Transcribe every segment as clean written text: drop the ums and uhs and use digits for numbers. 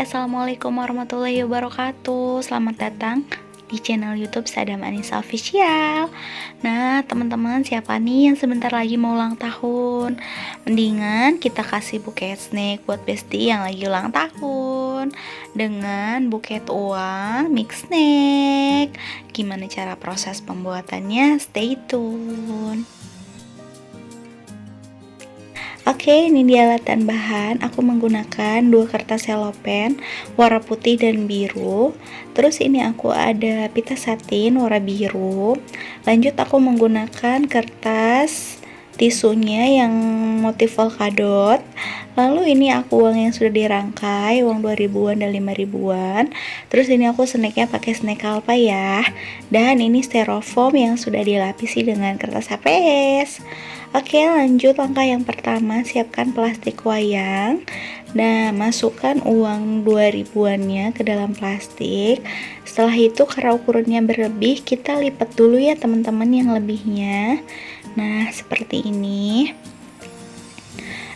Assalamualaikum warahmatullahi wabarakatuh. Selamat datang di channel YouTube Sadam Anissa Official. Nah, teman-teman, siapa nih yang sebentar lagi mau ulang tahun? Mendingan kita kasih buket snack buat bestie yang lagi ulang tahun dengan buket uang mix snack. Gimana cara proses pembuatannya? Stay tune. Oke, ini dia alat dan bahan. Aku menggunakan 2 kertas selopen warna putih dan biru. Terus ini aku ada pita satin warna biru. Lanjut aku menggunakan kertas tisunya yang motif polkadot. Lalu ini aku uang yang sudah dirangkai, uang 2000-an dan 5000-an. Terus ini aku snacknya pakai snack kalpa ya. Dan ini styrofoam yang sudah dilapisi dengan kertas HPS. Oke, lanjut langkah yang pertama, siapkan plastik wayang. Nah, masukkan uang 2000-annya ke dalam plastik. Setelah itu karena ukurannya berlebih, kita lipat dulu ya teman-teman yang lebihnya. Nah, seperti ini.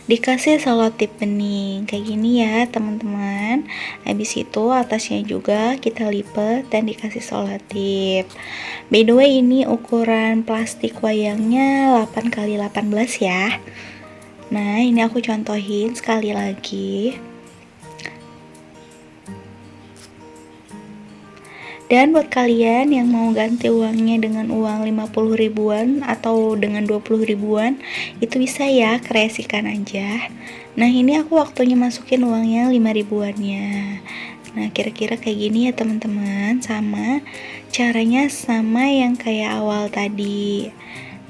Dikasih selotip bening kayak gini ya teman-teman. Habis itu atasnya juga kita lipat dan dikasih selotip. By the way, ini ukuran plastik wayangnya 8x18 ya. Nah, ini aku contohin sekali lagi. Dan buat kalian yang mau ganti uangnya dengan uang 50 ribuan atau dengan 20 ribuan, itu bisa ya, kreasikan aja. Nah, ini aku waktunya masukin uangnya 5 ribuannya. Nah, kira-kira kayak gini ya teman-teman. Sama caranya sama yang kayak awal tadi.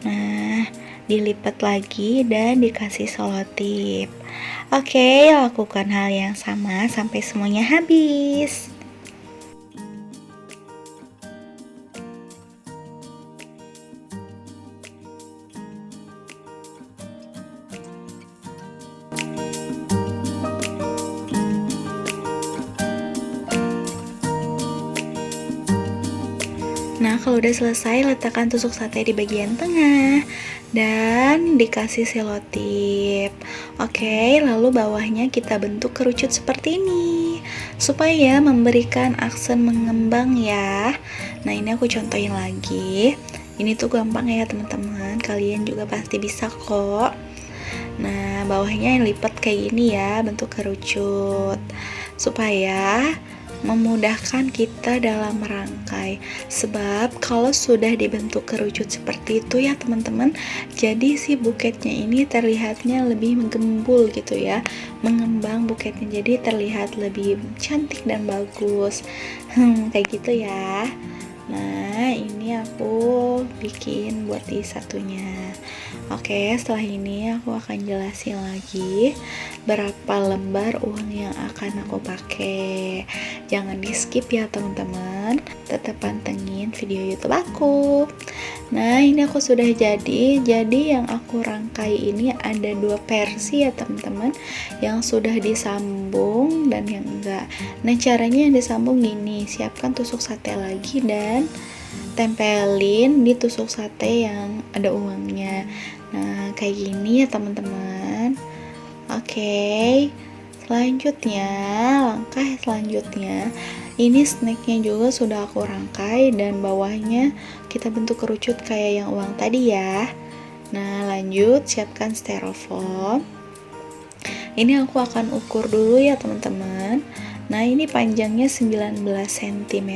Nah, dilipat lagi dan dikasih selotip. Oke, lakukan hal yang sama sampai semuanya habis. Nah, kalau udah selesai, letakkan tusuk sate di bagian tengah dan dikasih selotip. Oke, lalu bawahnya kita bentuk kerucut seperti ini supaya memberikan aksen mengembang ya. Nah, ini aku contohin lagi. Ini tuh gampang ya teman-teman, kalian juga pasti bisa kok. Nah, bawahnya yang lipat kayak gini ya, bentuk kerucut supaya memudahkan kita dalam merangkai. Sebab kalau sudah dibentuk kerucut seperti itu ya teman-teman, jadi si buketnya ini terlihatnya lebih menggembul gitu ya, mengembang buketnya, jadi terlihat lebih cantik dan bagus. Kayak gitu ya. Nah, ini aku bikin buat di satunya. Oke, setelah ini aku akan jelasin lagi berapa lembar uang yang akan aku pakai. Jangan di skip ya teman-teman, tetap pantengin video YouTube aku. Nah, ini aku sudah jadi yang aku rangkai ini ada 2 versi ya teman-teman, yang sudah disambung dan yang enggak. Nah, caranya yang disambung gini, siapkan tusuk sate lagi dan tempelin di tusuk sate yang ada uangnya. Nah, kayak gini ya teman-teman. Oke, selanjutnya, langkah selanjutnya, ini snacknya juga sudah aku rangkai dan bawahnya kita bentuk kerucut kayak yang uang tadi ya. Nah, lanjut siapkan styrofoam. Ini aku akan ukur dulu ya teman-teman. Nah, ini panjangnya 19 cm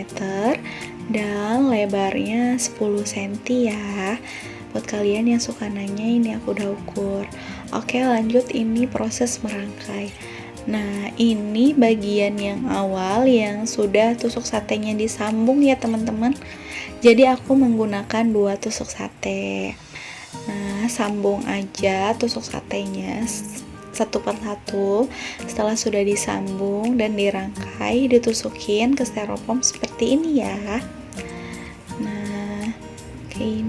dan lebarnya 10 cm ya. Buat kalian yang suka nanya, ini aku udah ukur. Oke, lanjut, ini proses merangkai. Nah, ini bagian yang awal yang sudah tusuk satenya disambung ya teman-teman. Jadi aku menggunakan 2 tusuk sate. Nah, sambung aja tusuk satenya satu per satu. Setelah sudah disambung dan dirangkai, ditusukin ke styrofoam seperti ini ya. Nah, kayak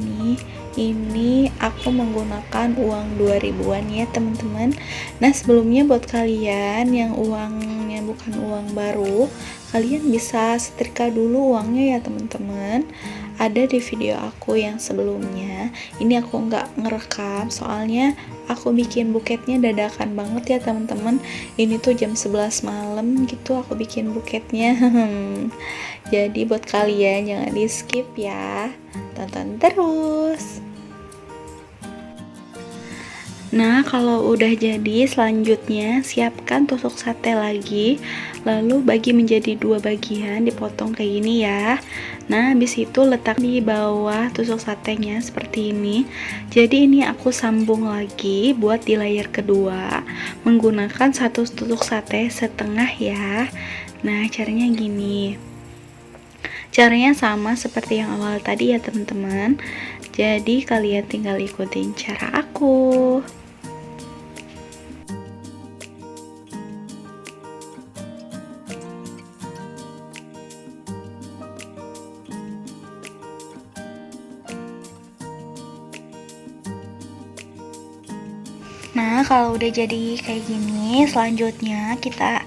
ini aku menggunakan uang 2000-an ya teman-teman. Nah, sebelumnya buat kalian yang uangnya bukan uang baru, kalian bisa setrika dulu uangnya ya teman-teman. Ada di video aku yang sebelumnya. Ini aku nggak ngerekam soalnya aku bikin buketnya dadakan banget ya teman-teman. Ini tuh jam 11 malam gitu aku bikin buketnya. Jadi buat kalian jangan di skip ya, tonton terus. Nah, kalau udah jadi, selanjutnya siapkan tusuk sate lagi, lalu bagi menjadi 2 bagian, dipotong kayak gini ya. Nah, habis itu letak di bawah tusuk satenya seperti ini. Jadi ini aku sambung lagi buat di layer kedua, menggunakan 1 tusuk sate setengah ya. Nah, caranya gini. Caranya sama seperti yang awal tadi ya teman-teman. Jadi kalian tinggal ikutin cara aku. Nah, kalau udah jadi kayak gini, selanjutnya kita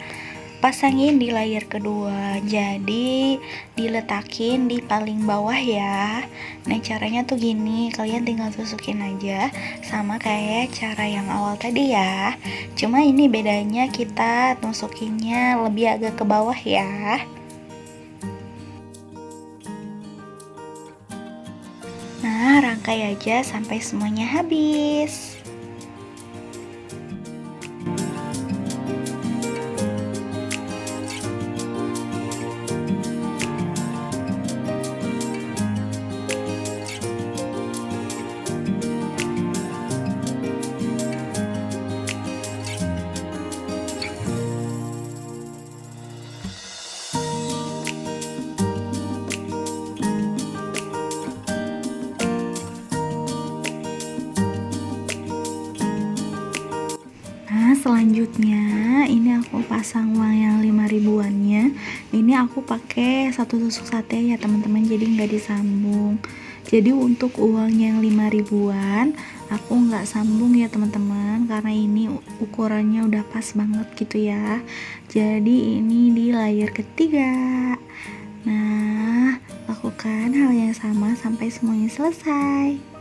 pasangin di layer kedua. Jadi diletakin di paling bawah ya. Nah, caranya tuh gini, kalian tinggal tusukin aja sama kayak cara yang awal tadi ya. Cuma ini bedanya kita tusukinnya lebih agak ke bawah ya. Nah, rangkai aja sampai semuanya habis. Selanjutnya ini aku pasang uang yang 5 ribuannya. Ini aku pakai 1 tusuk sate ya teman-teman, jadi nggak disambung. Jadi untuk uang yang 5 ribuan aku nggak sambung ya teman-teman, karena ini ukurannya udah pas banget gitu ya. Jadi ini di layer ketiga. Nah, lakukan hal yang sama sampai semuanya selesai.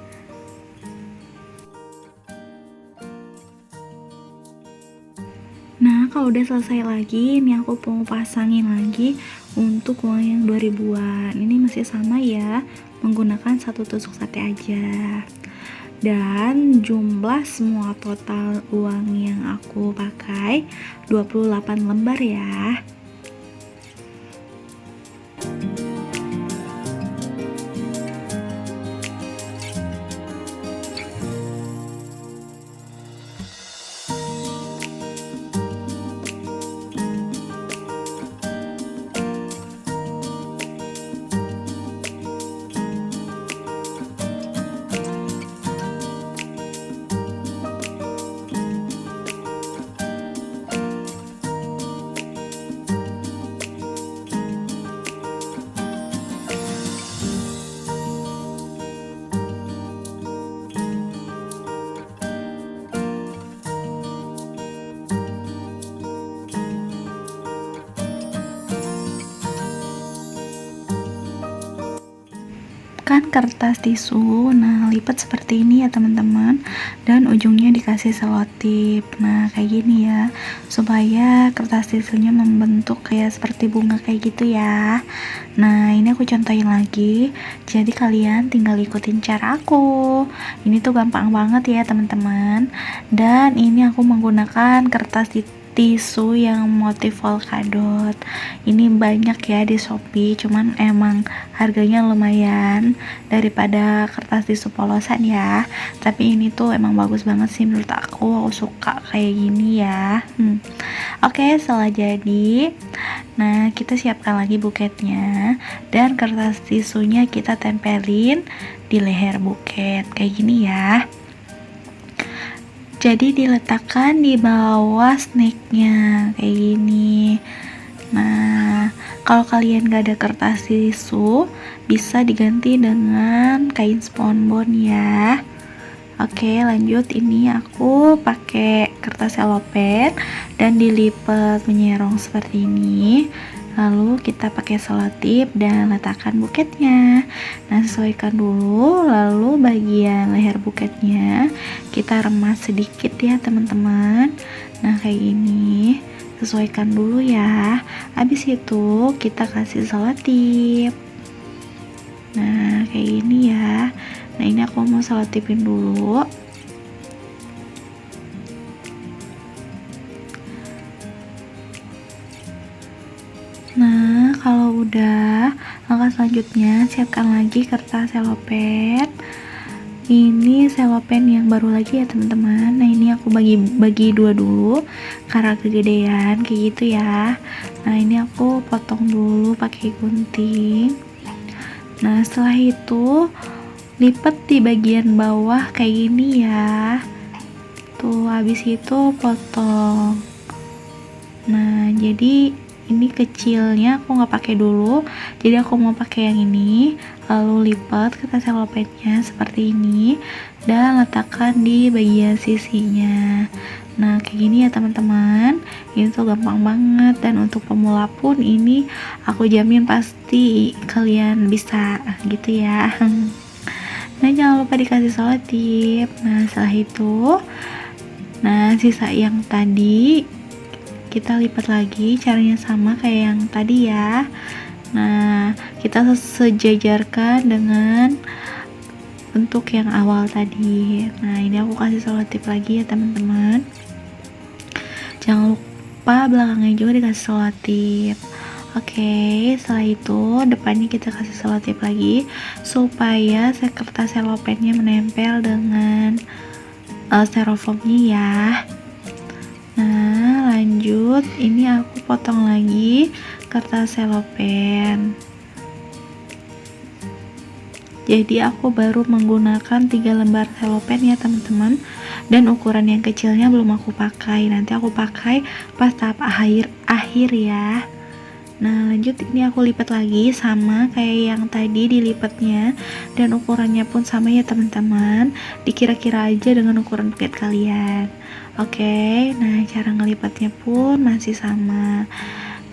Nah, kalau udah selesai lagi, ini aku mau pasangin lagi untuk uang yang 2 ribuan. Ini masih sama ya, menggunakan 1 tusuk sate aja. Dan jumlah semua total uang yang aku pakai 28 lembar ya. Kan kertas tisu, nah lipat seperti ini ya teman-teman, dan ujungnya dikasih selotip. Nah kayak gini ya, supaya kertas tisunya membentuk kayak seperti bunga kayak gitu ya. Nah ini aku contohin lagi, jadi kalian tinggal ikutin cara aku. Ini tuh gampang banget ya teman-teman. Dan ini aku menggunakan kertas tisu yang motif polkadot. Ini banyak ya di Shopee, cuman emang harganya lumayan daripada kertas tisu polosan ya. Tapi ini tuh emang bagus banget sih menurut aku suka kayak gini ya. Oke, setelah jadi, nah kita siapkan lagi buketnya, dan kertas tisunya kita tempelin di leher buket kayak gini ya. Jadi diletakkan di bawah snacknya kayak gini. Nah, kalau kalian gak ada kertas tisu, bisa diganti dengan kain spons ya. Oke, lanjut. Ini aku pakai kertas selopen dan dilipat menyerong seperti ini. Lalu kita pakai selotip dan letakkan buketnya. Nah, sesuaikan dulu. Lalu bagian leher buketnya kita remas sedikit ya teman-teman. Nah, kayak gini. Sesuaikan dulu ya. Habis itu kita kasih selotip. Nah, kayak gini ya. Nah, ini aku mau selotipin dulu. Nah, kalau udah, langkah selanjutnya siapkan lagi kertas selopen. Ini selopen yang baru lagi ya teman-teman. Nah, ini aku bagi dua dulu karena kegedean kayak gitu ya. Nah, ini aku potong dulu pakai gunting. Nah, setelah itu lipat di bagian bawah kayak gini ya. Tuh, habis itu potong. Nah, jadi ini kecilnya aku nggak pakai dulu, jadi aku mau pakai yang ini. Lalu lipat kertas selopennya seperti ini dan letakkan di bagian sisinya. Nah, kayak gini ya teman-teman. Ini tuh gampang banget, dan untuk pemula pun ini aku jamin pasti kalian bisa gitu ya. Nah, jangan lupa dikasih selotip. Nah, setelah itu, sisa yang tadi kita lipat lagi, caranya sama kayak yang tadi ya. Nah, kita sejajarkan dengan bentuk yang awal tadi. Nah, ini aku kasih selotip lagi ya teman-teman. Jangan lupa belakangnya juga dikasih selotip. Oke, setelah itu depannya kita kasih selotip lagi supaya kertas selopennya menempel dengan styrofoamnya ya. Nah, lanjut, ini aku potong lagi kertas selopen. Jadi aku baru menggunakan 3 lembar selopen ya teman-teman, dan ukuran yang kecilnya belum aku pakai, nanti aku pakai pas tahap akhir ya. Nah, lanjut, ini aku lipat lagi sama kayak yang tadi dilipatnya, dan ukurannya pun sama ya teman-teman. Dikira-kira aja dengan ukuran buket kalian. Oke, nah cara ngelipatnya pun masih sama.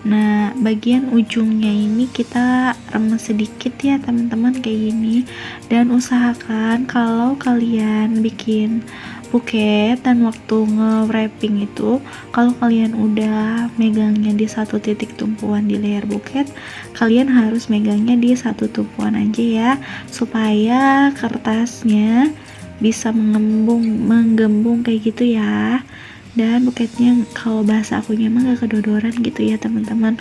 Nah, bagian ujungnya ini kita remes sedikit ya teman-teman kayak gini, dan usahakan kalau kalian bikin buket dan waktu nge-wrapping itu, kalau kalian udah megangnya di satu titik tumpuan di leher buket, kalian harus megangnya di satu tumpuan aja ya, supaya kertasnya bisa menggembung kayak gitu ya. Dan buketnya kalau bahasa akunya emang gak kedodoran gitu ya teman-teman.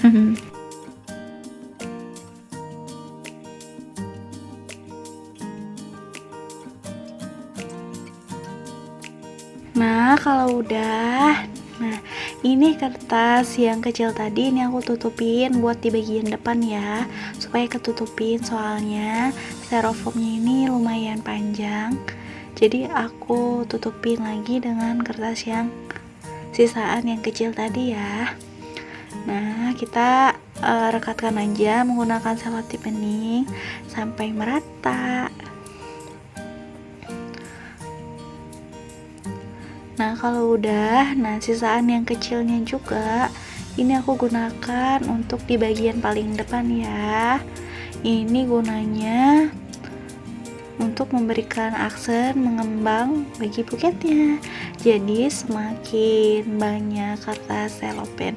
Nah, kalau udah, nah ini kertas yang kecil tadi, ini aku tutupin buat di bagian depan ya, supaya ketutupin, soalnya styrofoamnya ini lumayan panjang. Jadi aku tutupin lagi dengan kertas yang sisaan yang kecil tadi ya. Nah, kita rekatkan aja menggunakan selotip bening sampai merata. Nah, kalau udah, sisaan yang kecilnya juga ini aku gunakan untuk di bagian paling depan ya. Ini gunanya untuk memberikan aksen mengembang bagi buketnya. Jadi semakin banyak kertas selopen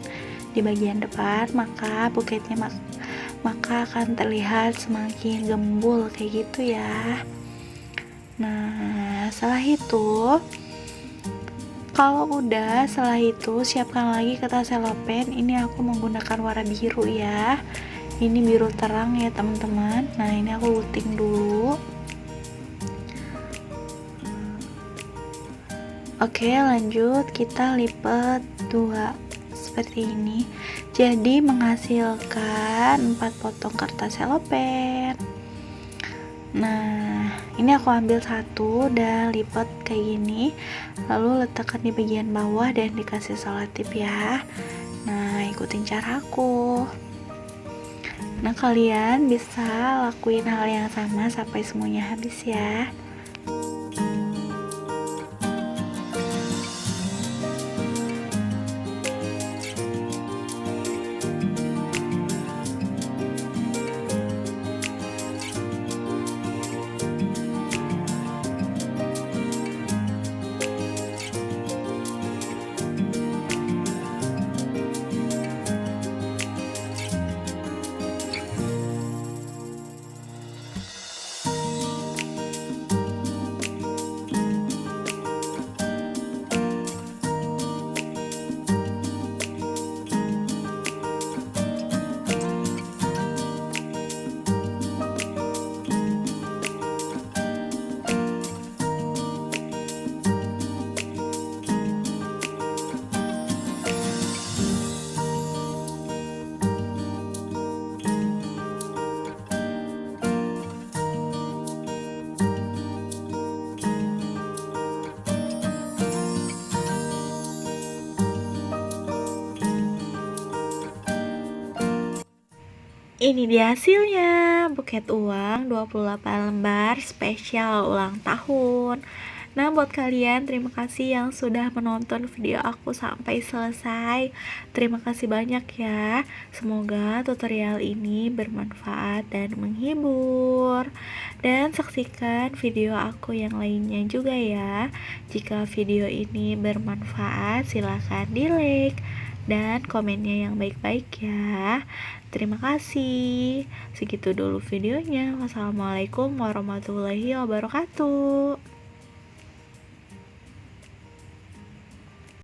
di bagian depan, maka buketnya maka akan terlihat semakin gembul kayak gitu ya. Nah, setelah itu, kalau udah, setelah itu siapkan lagi kertas selopen. Ini aku menggunakan warna biru ya. Ini biru terang ya teman-teman. Nah, ini aku gunting dulu. Oke, lanjut, kita lipat dua seperti ini. Jadi menghasilkan 4 potong kertas selopen. Nah, ini aku ambil satu dan lipat kayak gini, lalu letakkan di bagian bawah dan dikasih selotip ya. Nah, ikutin caraku. Nah, kalian bisa lakuin hal yang sama sampai semuanya habis ya. Ini dia hasilnya, buket uang 28 lembar spesial ulang tahun. Nah, buat kalian, terima kasih yang sudah menonton video aku sampai selesai. Terima kasih banyak ya. Semoga tutorial ini bermanfaat dan menghibur. Dan saksikan video aku yang lainnya juga ya. Jika video ini bermanfaat, silahkan di-like dan komennya yang baik-baik ya. Terima kasih. Segitu dulu videonya. Wassalamualaikum warahmatullahi wabarakatuh.